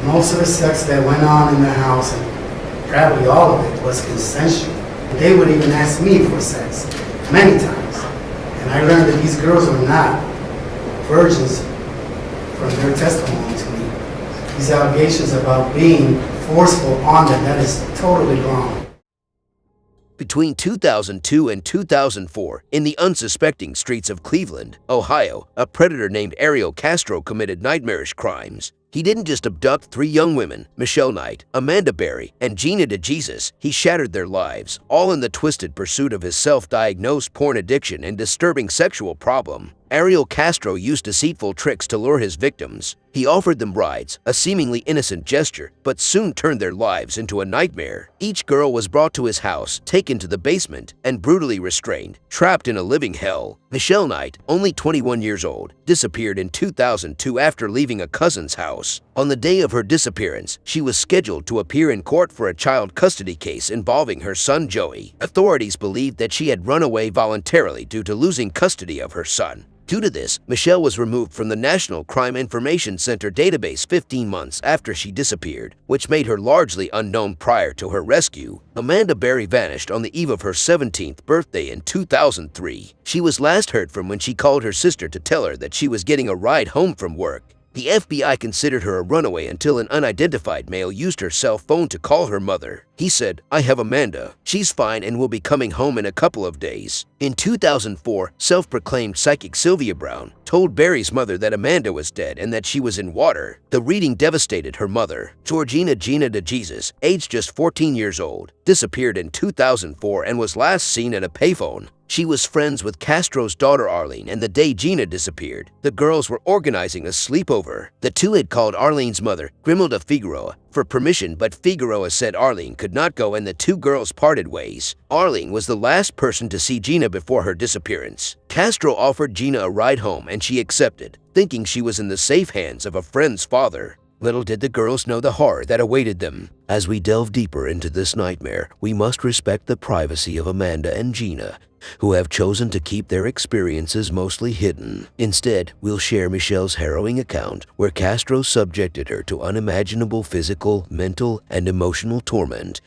Most of the sex that went on in the house, and probably all of it, was consensual. They would even ask me for sex many times. And I learned that these girls were not virgins from their testimony to me. These allegations about being forceful on them, that is totally wrong. Between 2002 and 2004, in the unsuspecting streets of Cleveland, Ohio, a predator named Ariel Castro committed nightmarish crimes. He didn't just abduct 3 young women, Michelle Knight, Amanda Berry, and Gina DeJesus. He shattered their lives, all in the twisted pursuit of his self-diagnosed porn addiction and disturbing sexual problem. Ariel Castro used deceitful tricks to lure his victims. He offered them brides, a seemingly innocent gesture, but soon turned their lives into a nightmare. Each girl was brought to his house, taken to the basement, and brutally restrained, trapped in a living hell. Michelle Knight, only 21 years old, disappeared in 2002 after leaving a cousin's house. On the day of her disappearance, she was scheduled to appear in court for a child custody case involving her son Joey. Authorities believed that she had run away voluntarily due to losing custody of her son. Due to this, Michelle was removed from the National Crime Information Center database 15 months after she disappeared, which made her largely unknown prior to her rescue. Amanda Berry vanished on the eve of her 17th birthday in 2003. She was last heard from when she called her sister to tell her that she was getting a ride home from work. The FBI considered her a runaway until an unidentified male used her cell phone to call her mother. He said, "I have Amanda. She's fine and will be coming home in a couple of days." In 2004, self-proclaimed psychic Sylvia Brown told Berry's mother that Amanda was dead and that she was in water. The reading devastated her mother. Gina DeJesus, aged just 14 years old, disappeared in 2004 and was last seen at a payphone. She was friends with Castro's daughter Arlene, and the day Gina disappeared, the girls were organizing a sleepover. The two had called Arlene's mother, Grimelda Figueroa, for permission, but Figueroa said Arlene could not go and the two girls parted ways. Arlene was the last person to see Gina before her disappearance. Castro offered Gina a ride home and she accepted, thinking she was in the safe hands of a friend's father. Little did the girls know the horror that awaited them. As we delve deeper into this nightmare, we must respect the privacy of Amanda and Gina, who have chosen to keep their experiences mostly hidden. Instead, we'll share Michelle's harrowing account, where Castro subjected her to unimaginable physical, mental, and emotional torment.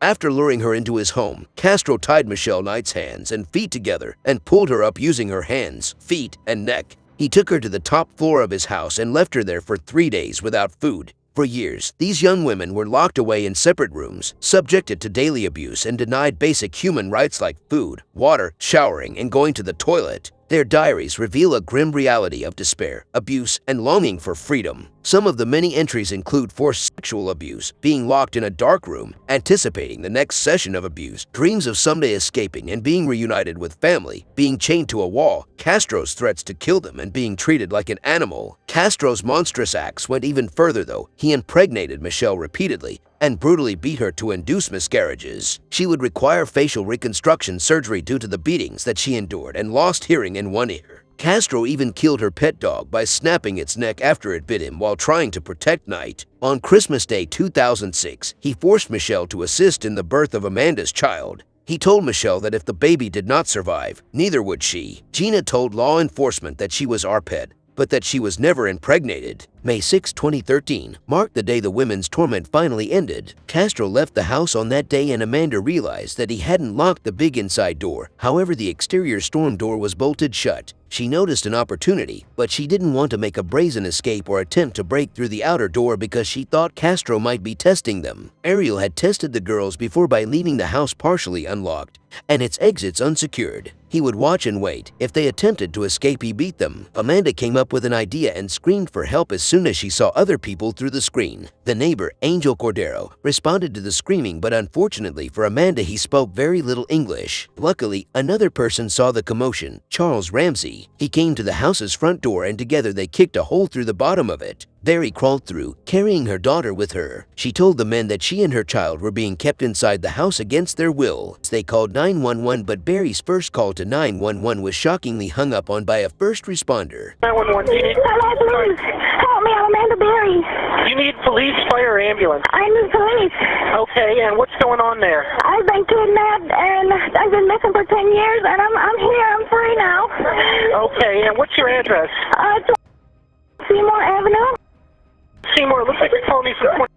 After luring her into his home, Castro tied Michelle Knight's hands and feet together and pulled her up using her hands, feet, and neck. He took her to the top floor of his house and left her there for 3 days without food. For years, these young women were locked away in separate rooms, subjected to daily abuse, and denied basic human rights like food, water, showering, and going to the toilet. Their diaries reveal a grim reality of despair, abuse, and longing for freedom. Some of the many entries include forced sexual abuse, being locked in a dark room, anticipating the next session of abuse, dreams of someday escaping and being reunited with family, being chained to a wall, Castro's threats to kill them, and being treated like an animal. Castro's monstrous acts went even further though. He impregnated Michelle repeatedly and brutally beat her to induce miscarriages. She would require facial reconstruction surgery due to the beatings that she endured and lost hearing in one ear. Castro even killed her pet dog by snapping its neck after it bit him while trying to protect Knight. On Christmas Day 2006, he forced Michelle to assist in the birth of Amanda's child. He told Michelle that if the baby did not survive, neither would she. Gina told law enforcement that she was our pet, but that she was never impregnated. May 6, 2013 marked the day the women's torment finally ended. Castro left the house on that day and Amanda realized that he hadn't locked the big inside door. However, the exterior storm door was bolted shut. She noticed an opportunity, but she didn't want to make a brazen escape or attempt to break through the outer door because she thought Castro might be testing them. Ariel had tested the girls before by leaving the house partially unlocked and its exits unsecured. He would watch and wait. If they attempted to escape, he beat them. Amanda came up with an idea and screamed for help as soon as she saw other people through the screen. The neighbor, Angel Cordero, responded to the screaming, but unfortunately for Amanda, he spoke very little English. Luckily, another person saw the commotion, Charles Ramsey. He came to the house's front door and together they kicked a hole through the bottom of it. Berry crawled through, carrying her daughter with her. She told the men that she and her child were being kept inside the house against their will. They called 911, but Berry's first call to 911 was shockingly hung up on by a first responder. 911, you need... Hello, please. Help me, I'm Amanda Berry. You need police, fire, or ambulance. I need police. Okay, and what's going on there? I've been kidnapped and I've been missing for 10 years and I'm here, I'm free now. Okay, and what's your address? Seymour Avenue. Seymour, looks like you're calling me from 20.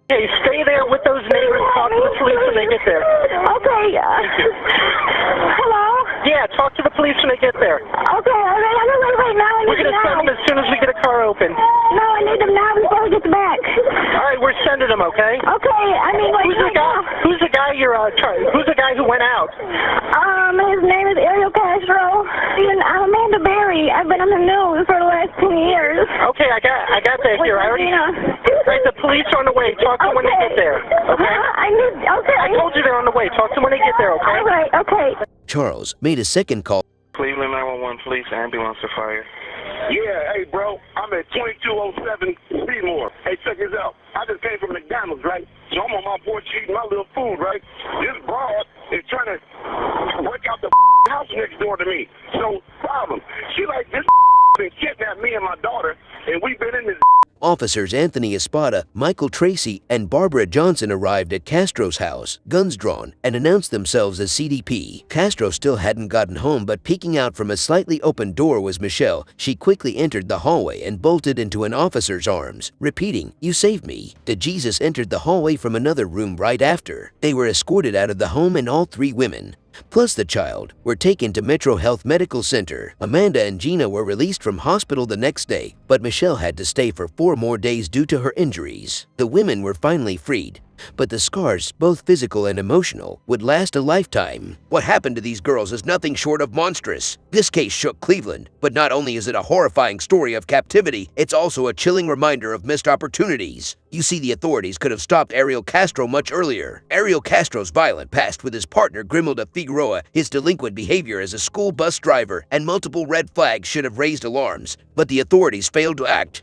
Hey, stay there with those neighbors. Talk to the police when they get there. Okay. Hello? Yeah, talk to the police when they get there. Okay, all right. I'm going right now. We're going to send them as soon as we get a car open. No, I need them now before we get back. All right, we're sending them, okay? Okay, I mean, like, Who's the guy you're trying? Who's the guy who went out? his name is Ariel Castro. I'm Amanda Berry. I've been on the news for the last 10 years. Okay, I got that here. I already. Right, the police are on the way. Talk to them when they get there. Okay. I told you they're on the way. Talk to them when they get there. Okay. All right. Okay. Charles made a second call. Cleveland 911 police ambulance to fire. Yeah, hey, bro, I'm at 2207 Seymour. Hey, check this out. I just came from McDonald's, right? So I'm on my porch eating my little food, right? This broad is trying to break out the house next door to me. So, problem. She like, this been kidnapped me and my daughter, and we've been in this. Officers Anthony Espada, Michael Tracy, and Barbara Johnson arrived at Castro's house, guns drawn, and announced themselves as CDP. Castro still hadn't gotten home, but peeking out from a slightly open door was Michelle. She quickly entered the hallway and bolted into an officer's arms, repeating, "You saved me." DeJesus entered the hallway from another room right after. They were escorted out of the home, and all three women, plus the child, were taken to Metro Health Medical Center. Amanda and Gina were released from hospital the next day, but Michelle had to stay for 4 more days due to her injuries. The women were finally freed, but the scars, both physical and emotional, would last a lifetime. What happened to these girls is nothing short of monstrous. This case shook Cleveland, but not only is it a horrifying story of captivity, it's also a chilling reminder of missed opportunities. You see, the authorities could have stopped Ariel Castro much earlier. Ariel Castro's violent past with his partner Grimelda Figueroa, his delinquent behavior as a school bus driver, and multiple red flags should have raised alarms, but the authorities failed to act.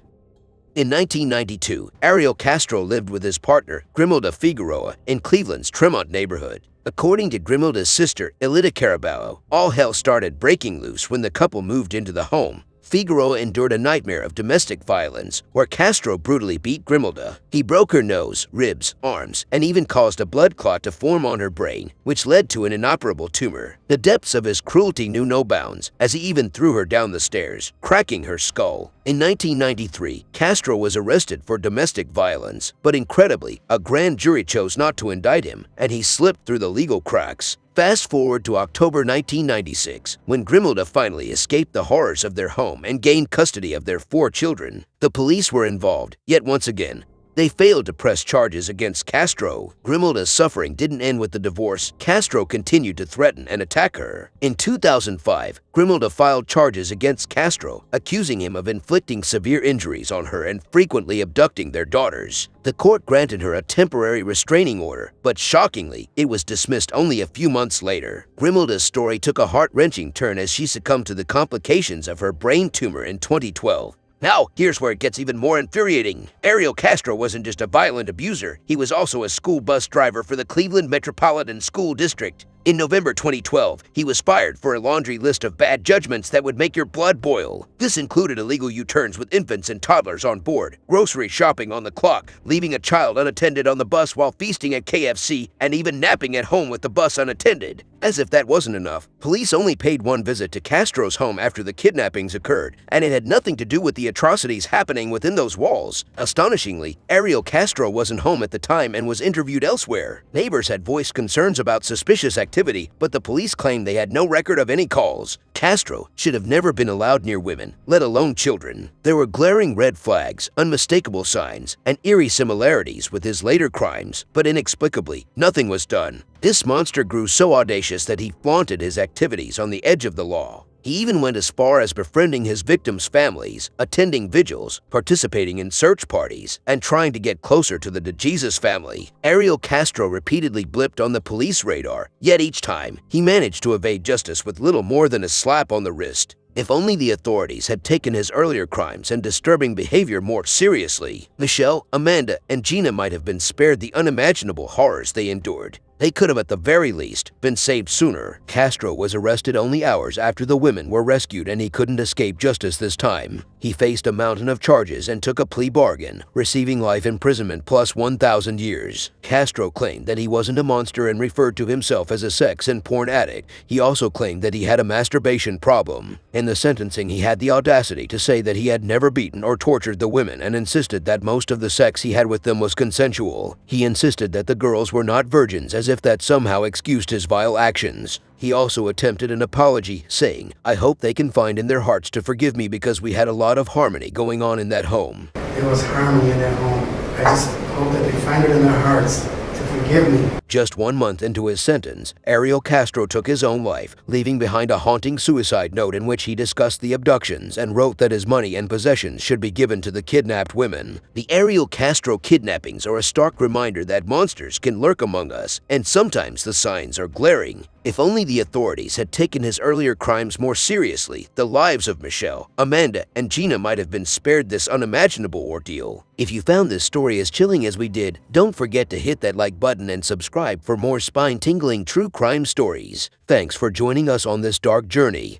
In 1992, Ariel Castro lived with his partner, Grimelda Figueroa, in Cleveland's Tremont neighborhood. According to Grimelda's sister, Elida Caraballo, all hell started breaking loose when the couple moved into the home. Figueroa endured a nightmare of domestic violence, where Castro brutally beat Grimelda. He broke her nose, ribs, arms, and even caused a blood clot to form on her brain, which led to an inoperable tumor. The depths of his cruelty knew no bounds, as he even threw her down the stairs, cracking her skull. In 1993, Castro was arrested for domestic violence, but incredibly, a grand jury chose not to indict him, and he slipped through the legal cracks. Fast forward to October 1996, when Grimelda finally escaped the horrors of their home and gained custody of their 4 children. The police were involved, yet once again, they failed to press charges against Castro. Grimelda's suffering didn't end with the divorce. Castro continued to threaten and attack her. In 2005, Grimelda filed charges against Castro, accusing him of inflicting severe injuries on her and frequently abducting their daughters. The court granted her a temporary restraining order, but shockingly, it was dismissed only a few months later. Grimelda's story took a heart-wrenching turn as she succumbed to the complications of her brain tumor in 2012. Now, here's where it gets even more infuriating. Ariel Castro wasn't just a violent abuser, he was also a school bus driver for the Cleveland Metropolitan School District. In November 2012, he was fired for a laundry list of bad judgments that would make your blood boil. This included illegal U-turns with infants and toddlers on board, grocery shopping on the clock, leaving a child unattended on the bus while feasting at KFC, and even napping at home with the bus unattended. As if that wasn't enough, police only paid one visit to Castro's home after the kidnappings occurred, and it had nothing to do with the atrocities happening within those walls. Astonishingly, Ariel Castro wasn't home at the time and was interviewed elsewhere. Neighbors had voiced concerns about suspicious activity, but the police claimed they had no record of any calls. Castro should have never been allowed near women, let alone children. There were glaring red flags, unmistakable signs, and eerie similarities with his later crimes, but inexplicably, nothing was done. This monster grew so audacious that he flaunted his activities on the edge of the law. He even went as far as befriending his victims' families, attending vigils, participating in search parties, and trying to get closer to the DeJesus family. Ariel Castro repeatedly blipped on the police radar, yet each time, he managed to evade justice with little more than a slap on the wrist. If only the authorities had taken his earlier crimes and disturbing behavior more seriously, Michelle, Amanda, and Gina might have been spared the unimaginable horrors they endured. They could have at the very least been saved sooner. Castro was arrested only hours after the women were rescued, and he couldn't escape justice this time. He faced a mountain of charges and took a plea bargain, receiving life imprisonment plus 1,000 years. Castro claimed that he wasn't a monster and referred to himself as a sex and porn addict. He also claimed that he had a masturbation problem. In the sentencing, he had the audacity to say that he had never beaten or tortured the women and insisted that most of the sex he had with them was consensual. He insisted that the girls were not virgins, as if that somehow excused his vile actions. He also attempted an apology, saying, "I hope they can find in their hearts to forgive me because we had a lot of harmony going on in that home." There was harmony in that home. I just hope that they find it in their hearts to forgive me. Just 1 month into his sentence, Ariel Castro took his own life, leaving behind a haunting suicide note in which he discussed the abductions and wrote that his money and possessions should be given to the kidnapped women. The Ariel Castro kidnappings are a stark reminder that monsters can lurk among us, and sometimes the signs are glaring. If only the authorities had taken his earlier crimes more seriously, the lives of Michelle, Amanda, and Gina might have been spared this unimaginable ordeal. If you found this story as chilling as we did, don't forget to hit that like button and subscribe for more spine-tingling true crime stories. Thanks for joining us on this dark journey.